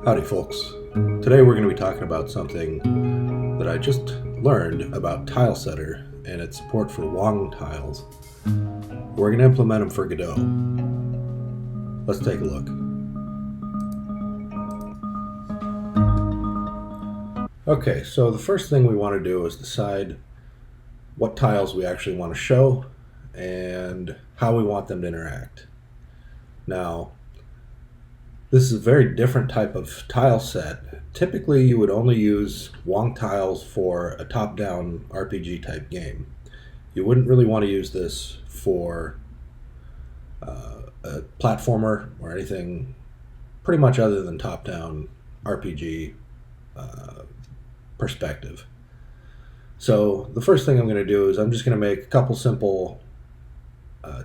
Howdy folks. Today we're going to be talking about something that I just learned about Tilesetter and its support for Wang tiles. We're going to implement them for Godot. Let's take a look. Okay, so the first thing we want to do is decide what tiles we actually want to show and how we want them to interact. Now, this is a very different type of tile set. Typically, you would only use Wang tiles for a top-down RPG type game. You wouldn't really want to use this for a platformer or anything pretty much other than top-down RPG perspective. So the first thing I'm going to do is I'm just going to make a couple simple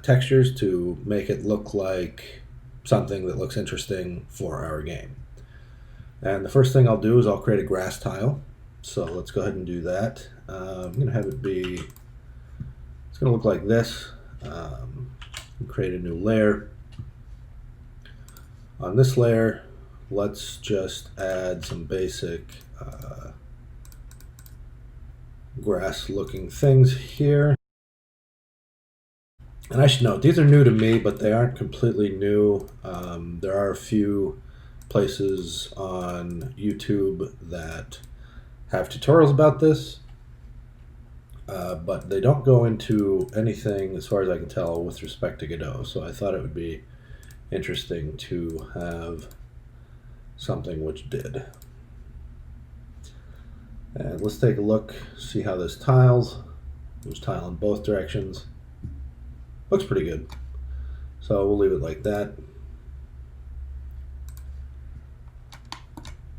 textures to make it look like something that looks interesting for our game. And the first thing I'll do is I'll create a grass tile. So let's go ahead and do that. I'm going to have it be, it's going to look like this. Create a new layer. On this layer, let's just add some basic grass looking things here. And I should note, these are new to me, but they aren't completely new. There are a few places on YouTube that have tutorials about this, but they don't go into anything, as far as I can tell, with respect to Godot. So I thought it would be interesting to have something which did. And let's take a look, see how this tiles. There's tile in both directions. Looks pretty good. So we'll leave it like that.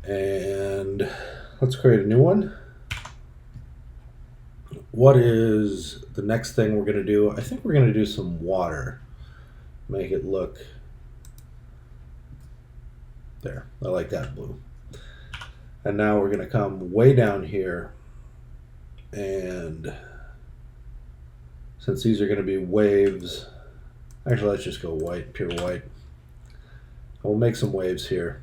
And let's create a new one. What is the next thing we're going to do? I think we're going to do some water. Make it look there. I like that blue. And now we're going to come way down here, and since these are going to be waves, actually let's just go white, pure white. We'll make some waves here.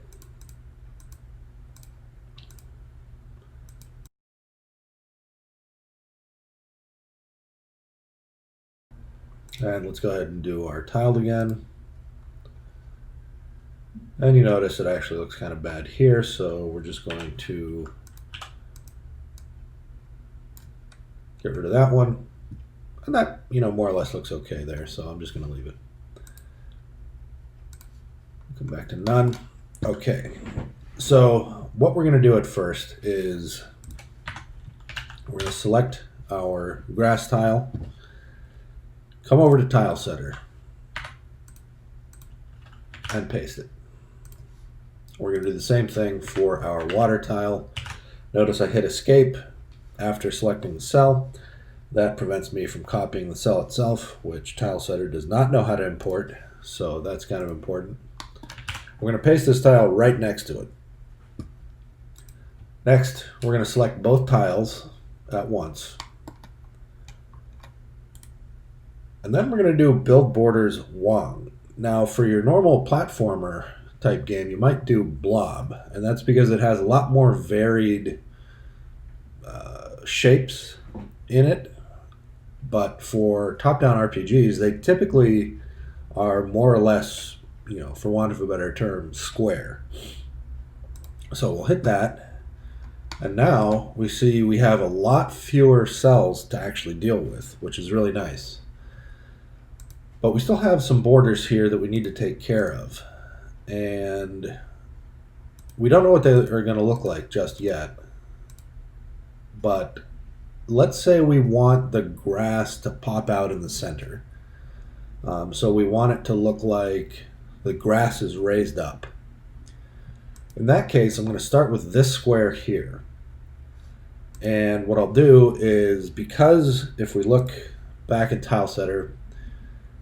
And let's go ahead and do our tile again. And you notice it actually looks kind of bad here, so we're just going to get rid of that one. And that, more or less looks okay there, so I'm just going to leave it. Come back to none. Okay, so what we're going to do at first is we're going to select our grass tile, come over to Tilesetter, and paste it. We're going to do the same thing for our water tile. Notice I hit escape after selecting the cell. That prevents me from copying the cell itself, which Tilesetter does not know how to import, so that's kind of important. We're going to paste this tile right next to it. Next, we're going to select both tiles at once. And then we're going to do build borders Wang. Now, for your normal platformer type game, you might do blob, and that's because it has a lot more varied shapes in it. But for top-down RPGs, they typically are more or less, for want of a better term, square. So we'll hit that, and now we see we have a lot fewer cells to actually deal with, which is really nice. But we still have some borders here that we need to take care of, and we don't know what they are going to look like just yet. But let's say we want the grass to pop out in the center. So we want it to look like the grass is raised up. In that case, I'm going to start with this square here. And what I'll do is, because if we look back at Tilesetter,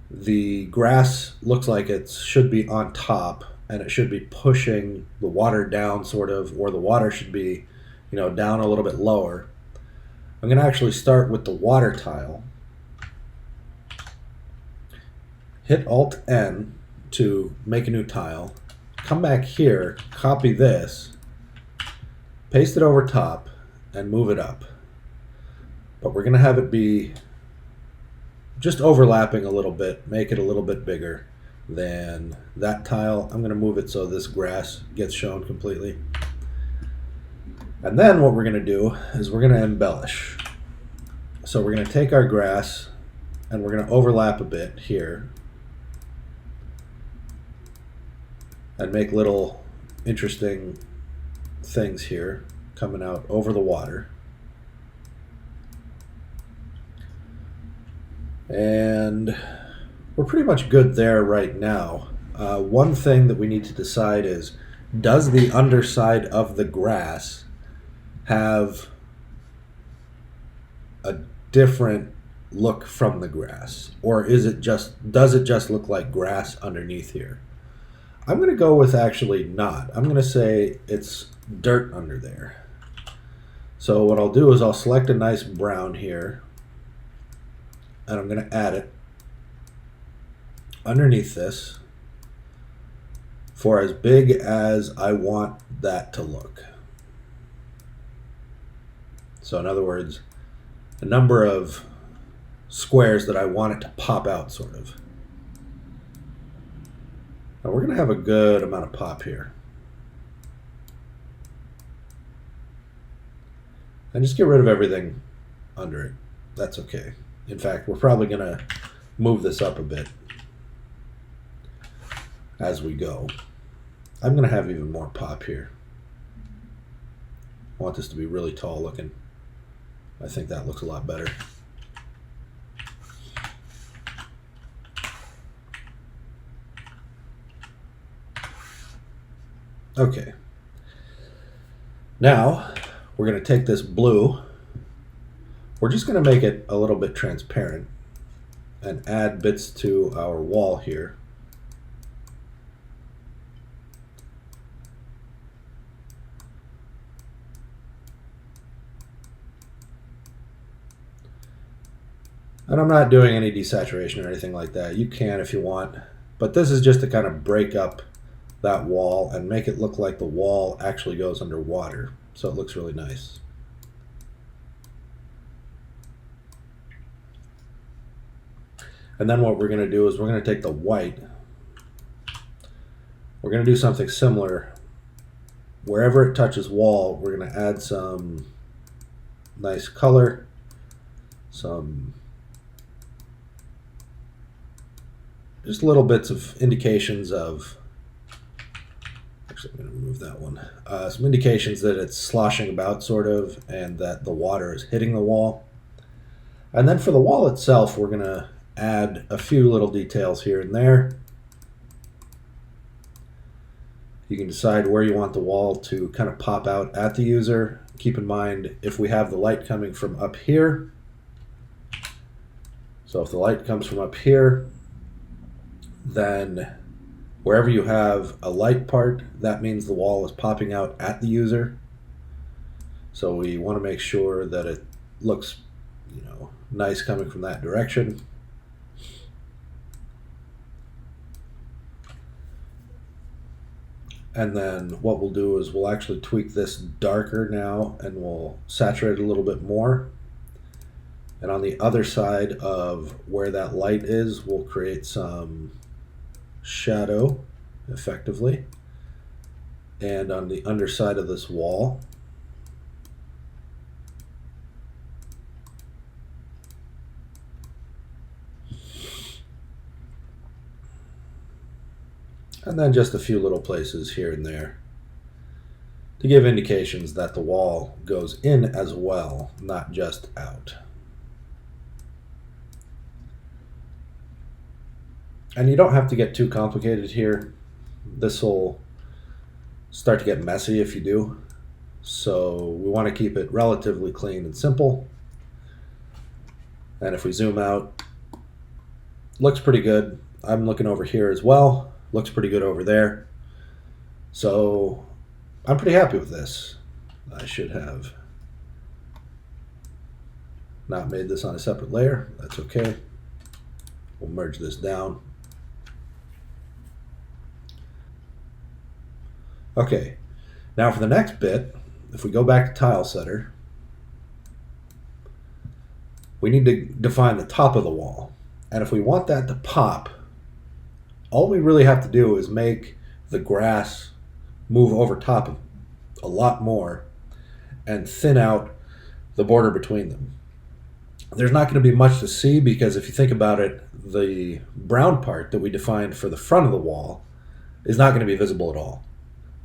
the grass looks like it should be on top, and it should be pushing the water down sort of, or the water should be, down a little bit lower. I'm going to actually start with the water tile, hit Alt-N to make a new tile, come back here, copy this, paste it over top, and move it up. But we're going to have it be just overlapping a little bit, make it a little bit bigger than that tile. I'm going to move it so this grass gets shown completely. And then what we're going to do is we're going to embellish. So we're going to take our grass and we're going to overlap a bit here and make little interesting things here coming out over the water. And we're pretty much good there right now. One thing that we need to decide is, does the underside of the grass have a different look from the grass, or does it just look like grass underneath here? I'm going to go with actually not. I'm going to say it's dirt under there. So what I'll do is I'll select a nice brown here, and I'm going to add it underneath this for as big as I want that to look. So in other words, a number of squares that I want it to pop out, sort of. Now we're going to have a good amount of pop here. And just get rid of everything under it. That's okay. In fact, we're probably going to move this up a bit as we go. I'm going to have even more pop here. I want this to be really tall looking. I think that looks a lot better. Okay. Now, we're going to take this blue. We're just going to make it a little bit transparent and add bits to our wall here. And I'm not doing any desaturation or anything like that. You can if you want. But this is just to kind of break up that wall and make it look like the wall actually goes underwater. So it looks really nice. And then what we're going to do is we're going to take the white. We're going to do something similar. Wherever it touches wall, we're going to add some nice color, some just little bits of indications of, actually I'm going to remove that one, some indications that it's sloshing about sort of, and that the water is hitting the wall. And then for the wall itself, we're going to add a few little details here and there. You can decide where you want the wall to kind of pop out at the user. Keep in mind, if we have the light coming from up here, so if the light comes from up here, then wherever you have a light part, that means the wall is popping out at the user. So we want to make sure that it looks, nice coming from that direction. And then what we'll do is we'll actually tweak this darker now, and we'll saturate it a little bit more. And on the other side of where that light is, we'll create some shadow effectively. And on the underside of this wall, and then just a few little places here and there to give indications that the wall goes in as well, not just out. And you don't have to get too complicated here. This will start to get messy if you do. So we want to keep it relatively clean and simple. And if we zoom out, looks pretty good. I'm looking over here as well. Looks pretty good over there. So I'm pretty happy with this. I should have not made this on a separate layer. That's okay. We'll merge this down. Okay, now for the next bit, if we go back to Tilesetter, we need to define the top of the wall. And if we want that to pop, all we really have to do is make the grass move over top a lot more and thin out the border between them. There's not going to be much to see because if you think about it, the brown part that we defined for the front of the wall is not going to be visible at all.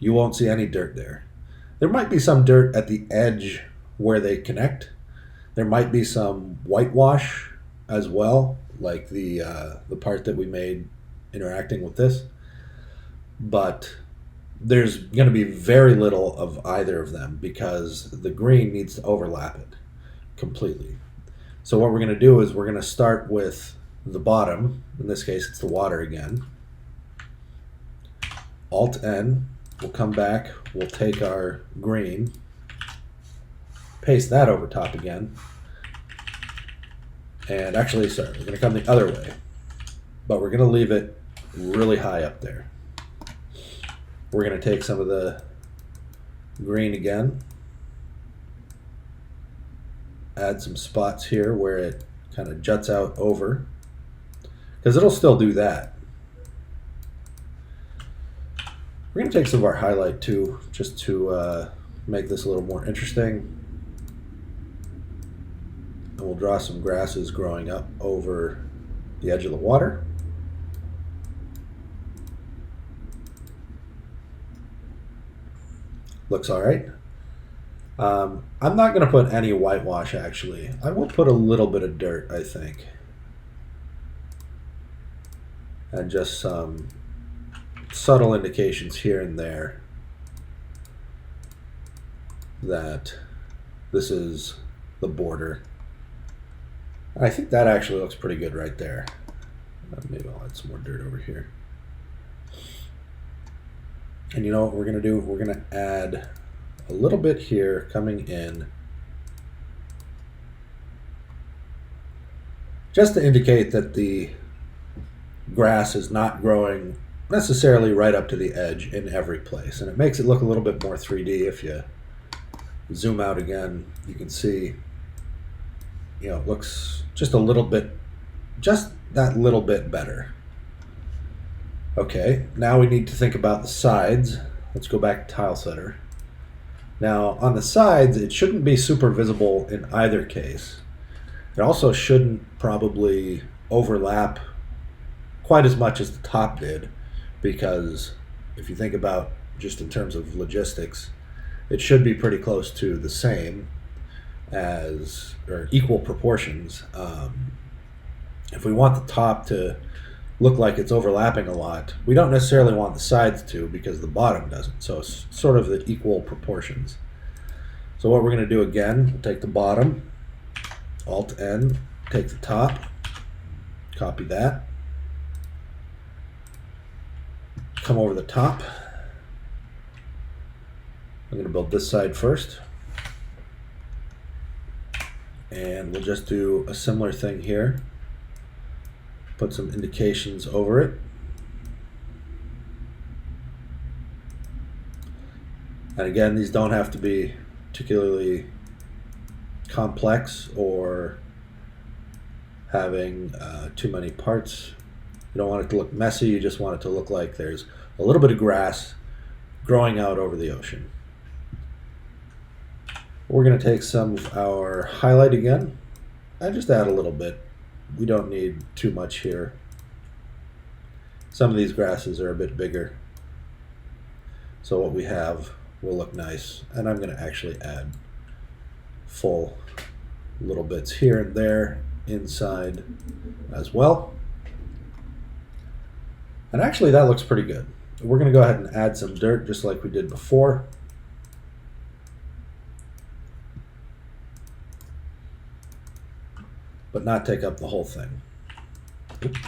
You won't see any dirt there. There might be some dirt at the edge where they connect. There might be some whitewash as well, like the part that we made interacting with this. But there's going to be very little of either of them because the green needs to overlap it completely. So what we're going to do is we're going to start with the bottom. In this case, it's the water again. Alt-N. We'll come back. We'll take our green, paste that over top again. And actually, sorry, we're going to come the other way. But we're going to leave it really high up there. We're going to take some of the green again. Add some spots here where it kind of juts out over. Because it'll still do that. We're going to take some of our highlight too, just to make this a little more interesting. And we'll draw some grasses growing up over the edge of the water. Looks all right. I'm not going to put any whitewash actually. I will put a little bit of dirt, I think. And just some subtle indications here and there that this is the border. I think that actually looks pretty good right there. Maybe I'll add some more dirt over here. And you know what we're going to do? We're going to add a little bit here coming in just to indicate that the grass is not growing necessarily right up to the edge in every place. And it makes it look a little bit more 3D. If you zoom out again, you can see, you know, it looks just a little bit, just that little bit better. Okay, now we need to think about the sides. Let's go back to Tilesetter. Now, on the sides, it shouldn't be super visible in either case. It also shouldn't probably overlap quite as much as the top did, because if you think about just in terms of logistics, it should be pretty close to the same as, or equal proportions. If we want the top to look like it's overlapping a lot, we don't necessarily want the sides to because the bottom doesn't. So it's sort of the equal proportions. So what we're going to do again, we'll take the bottom, Alt-N, take the top, copy that, come over the top. I'm going to build this side first. And we'll just do a similar thing here. Put some indications over it. And again, these don't have to be particularly complex or having too many parts. You don't want it to look messy, you just want it to look like there's a little bit of grass growing out over the ocean. We're going to take some of our highlight again and just add a little bit. We don't need too much here. Some of these grasses are a bit bigger, so what we have will look nice. And I'm going to actually add full little bits here and there inside as well. And actually that looks pretty good. We're going to go ahead and add some dirt just like we did before. But not take up the whole thing. Oops.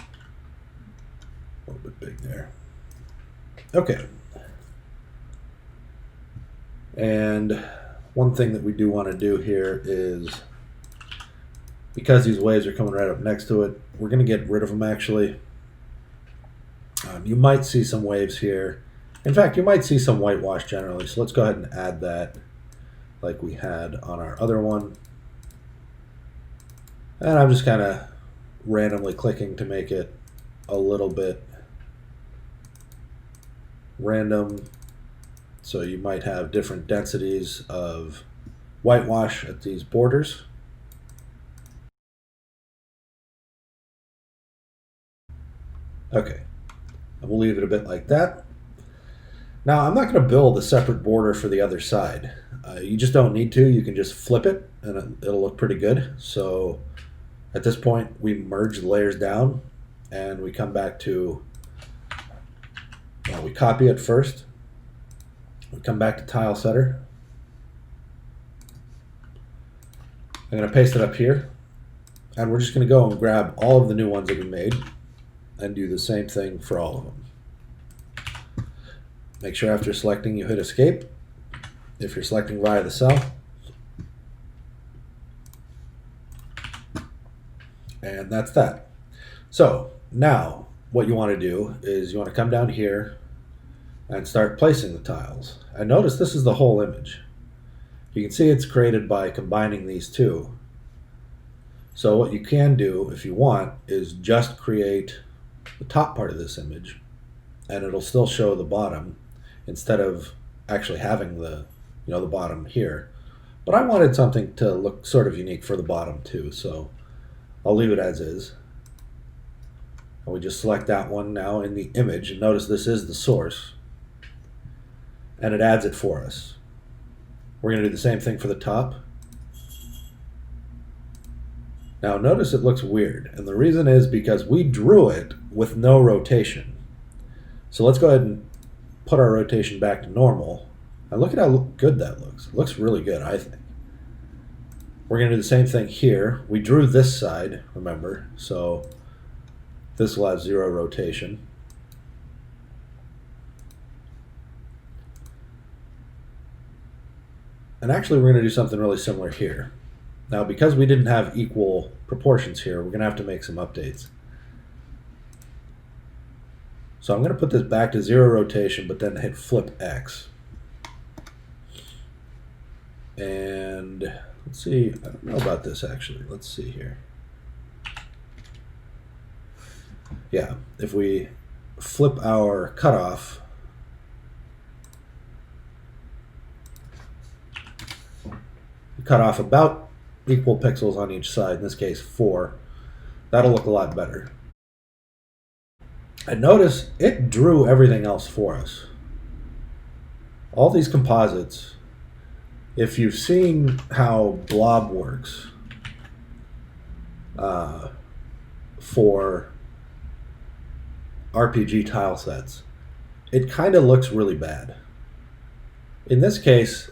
A little bit big there. Okay. And one thing that we do want to do here is, because these waves are coming right up next to it, we're going to get rid of them actually. You might see some waves here In fact, you might see some whitewash generally, so let's go ahead and add that like we had on our other one. And I'm just kind of randomly clicking to make it a little bit random. So you might have different densities of whitewash at these borders. Okay, and we'll leave it a bit like that. Now I'm not going to build a separate border for the other side. You just don't need to. You can just flip it and it'll look pretty good. So at this point we merge the layers down and we come back to, well, we copy it first. We come back to Tilesetter. I'm going to paste it up here, and we're just going to go and grab all of the new ones that we made and do the same thing for all of them. Make sure after selecting you hit escape if you're selecting via the cell. And that's that. So now what you want to do is you want to come down here and start placing the tiles. And notice this is the whole image. You can see it's created by combining these two. So what you can do if you want is just create the top part of this image and it'll still show the bottom instead of actually having the bottom here. But I wanted something to look sort of unique for the bottom too, so I'll leave it as is. And we just select that one now in the image, and notice this is the source and it adds it for us. We're going to do the same thing for the top. Now notice it looks weird, and the reason is because we drew it with no rotation. So let's go ahead and put our rotation back to normal, and look at how good that looks. It looks really good, I think. We're going to do the same thing here. We drew this side, remember, so this will have 0 rotation. And actually we're going to do something really similar here. Now because we didn't have equal proportions here, we're going to have to make some updates. So I'm going to put this back to 0 rotation, but then hit flip X. And let's see, I don't know about this actually. Let's see here. Yeah, if we flip our cutoff, cut off about equal pixels on each side, in this case 4, that'll look a lot better. And notice it drew everything else for us. All these composites, if you've seen how blob works for RPG tile sets, it kind of looks really bad. In this case,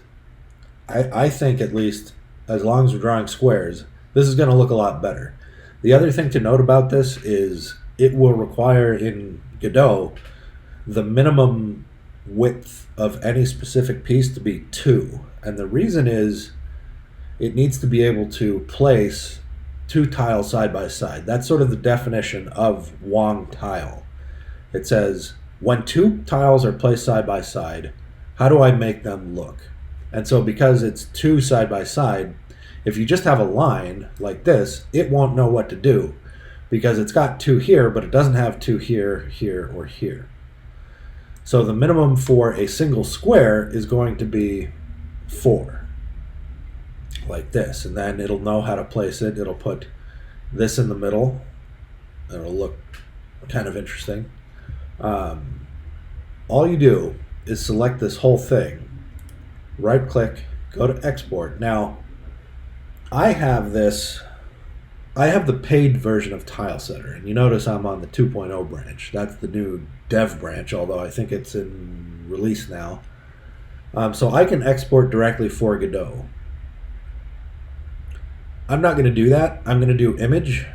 I think at least, as long as we're drawing squares, this is going to look a lot better. The other thing to note about this is it will require in Godot the minimum width of any specific piece to be 2. And the reason is it needs to be able to place 2 tiles side by side. That's sort of the definition of Wang tile. It says, when 2 tiles are placed side by side, how do I make them look? And so because it's 2 side by side, if you just have a line like this, it won't know what to do because it's got 2 here, but it doesn't have 2 here, here, or here. So the minimum for a single square is going to be 4, like this. And then it'll know how to place it. It'll put this in the middle. It'll look kind of interesting. All you do is select this whole thing, right click, go to export. Now I have the paid version of Tilesetter, and you notice I'm on the 2.0 branch. That's the new dev branch, although I think it's in release now. So I can export directly for Godot. I'm not going to do that. I'm going to do image,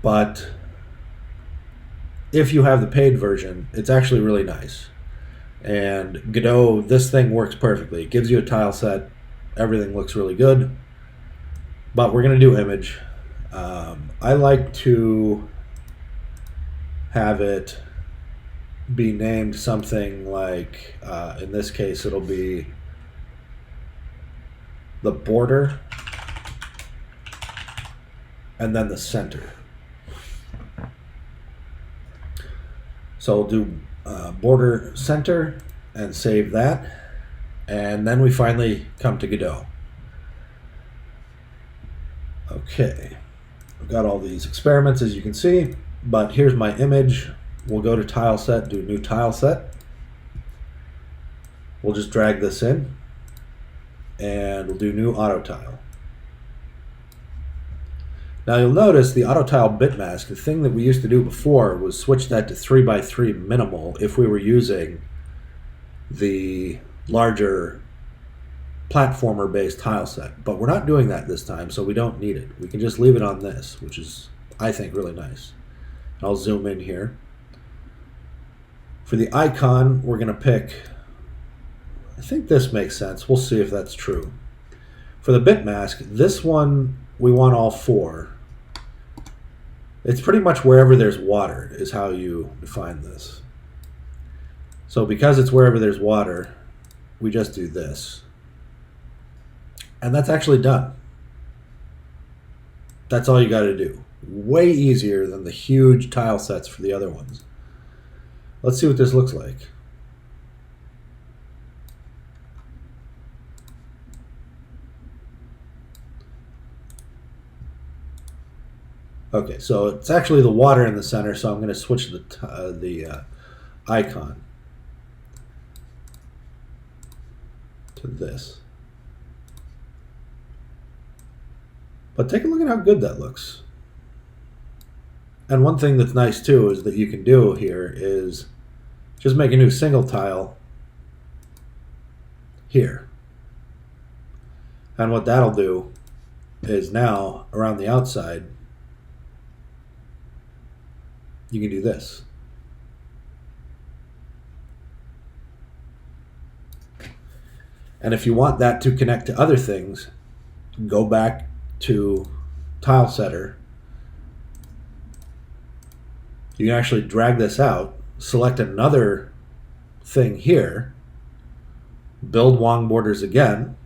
but if you have the paid version, it's actually really nice. And Godot, this thing works perfectly. It gives you a tile set. Everything looks really good. But we're going to do image. I like to have it be named something like, in this case, it'll be the border and then the center. So we'll do border center and save that. And then we finally come to Godot. Okay, I've got all these experiments as you can see, but here's my image. We'll go to Tileset, do new Tileset. We'll just drag this in and we'll do new auto tile. Now you'll notice the auto tile bitmask, the thing that we used to do before was switch that to 3x3 minimal if we were using the larger platformer based tile set, but we're not doing that this time, so we don't need it. We can just leave it on this, which is, I think, really nice. I'll zoom in here. For the icon, we're going to pick, I think this makes sense. We'll see if that's true. For the bitmask, this one we want all four. It's pretty much wherever there's water is how you define this. So because it's wherever there's water, we just do this. And that's actually done. That's all you got to do. Way easier than the huge tile sets for the other ones. Let's see what this looks like. Okay, so it's actually the water in the center, so I'm going to switch the icon to this. But take a look at how good that looks. And one thing that's nice too is that you can do here is just make a new single tile here. And what that'll do is now around the outside, you can do this. And if you want that to connect to other things, go back to Tilesetter. You can actually drag this out, select another thing here, build Wang borders again,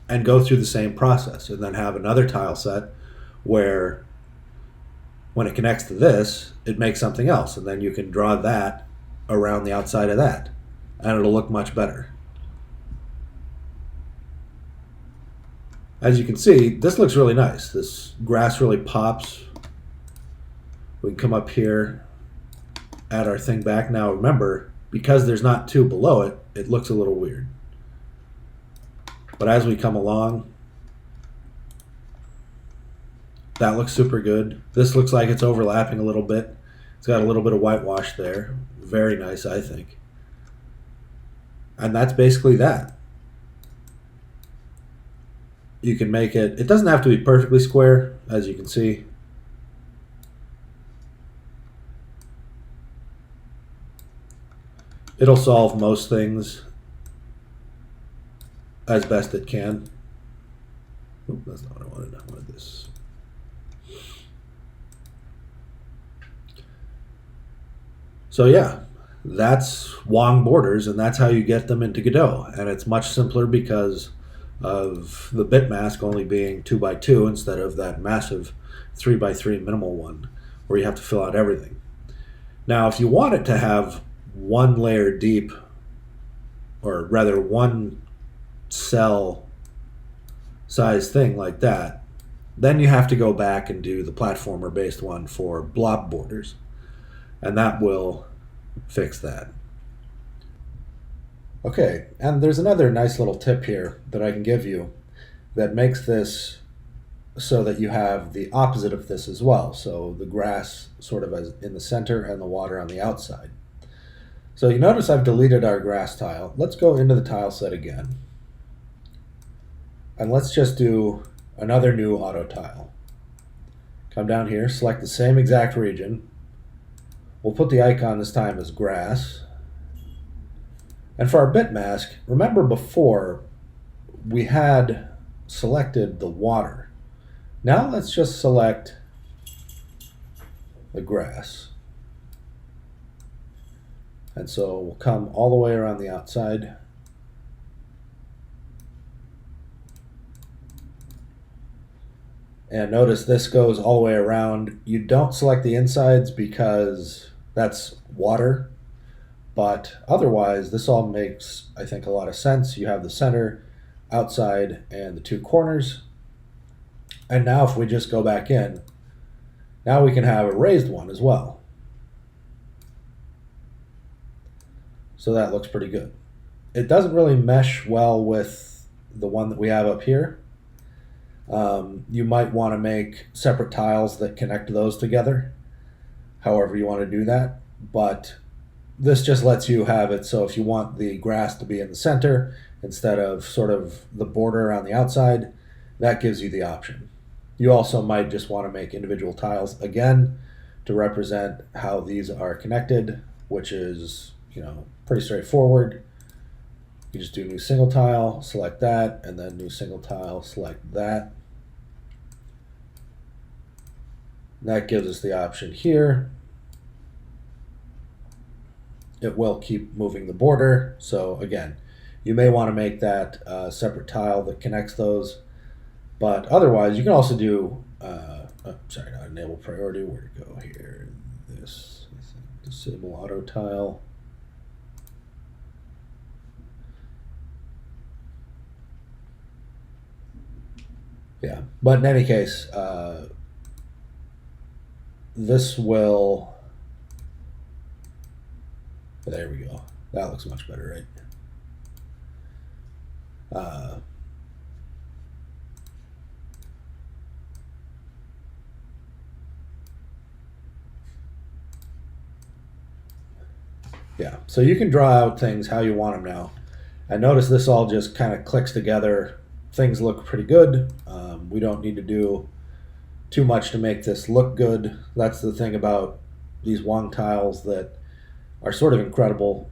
and go through the same process, and then have another tile set where when it connects to this, it makes something else, and then you can draw that around the outside of that, and it'll look much better. As you can see, this looks really nice. This grass really pops. We can come up here, add our thing back. Now remember, because there's not two below it, it looks a little weird. But as we come along, that looks super good. This looks like it's overlapping a little bit. It's got a little bit of whitewash there. Very nice, I think. And that's basically that. You can make it, it doesn't have to be perfectly square, as you can see. It'll solve most things as best it can. Oop, that's not what I wanted. I wanted this. So yeah, that's Wang borders, and that's how you get them into Godot. And it's much simpler because of the bitmask only being 2x2 instead of that massive 3x3 minimal one where you have to fill out everything. Now, if you want it to have one layer deep, or rather one cell size thing like that, then you have to go back and do the platformer based one for blob borders, and that will fix that. Okay, and there's another nice little tip here that I can give you that makes this so that you have the opposite of this as well. So the grass sort of as in the center and the water on the outside. So you notice I've deleted our grass tile. Let's go into the tile set again. And let's just do another new auto tile. Come down here, select the same exact region. We'll put the icon this time as grass. And for our bitmask, remember before we had selected the water. Now let's just select the grass. And so we'll come all the way around the outside. And notice this goes all the way around. You don't select the insides because that's water, but otherwise this all makes, I think, a lot of sense. You have the center, outside, and the two corners. And now if we just go back in, now we can have a raised one as well. So that looks pretty good. It doesn't really mesh well with the one that we have up here. You might want to make separate tiles that connect those together, however you want to do that. But this just lets you have it so if you want the grass to be in the center instead of sort of the border around the outside, that gives you the option. You also might just want to make individual tiles again to represent how these are connected, which is, pretty straightforward. You just do new single tile, select that, and then new single tile, select that. That gives us the option here. It will keep moving the border. So again, you may want to make that separate tile that connects those. But otherwise, you can also do, sorry, not enable priority. Where to go here? This, disable auto tile. Yeah, but in any case, this will, there we go. That looks much better, right? Yeah, so you can draw out things how you want them now. And notice this all just kind of clicks together. Things look pretty good. We don't need to do too much to make this look good. That's the thing about these Wang tiles that are sort of incredible.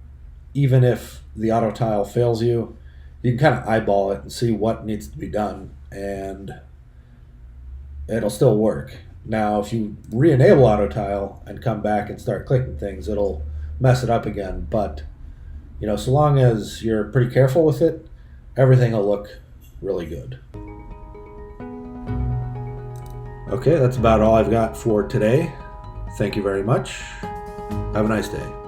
Even if the auto tile fails you, you can kind of eyeball it and see what needs to be done, and it'll still work. Now, if you re-enable auto tile and come back and start clicking things, it'll mess it up again. But so long as you're pretty careful with it, everything will look really good. Okay, that's about all I've got for today. Thank you very much. Have a nice day.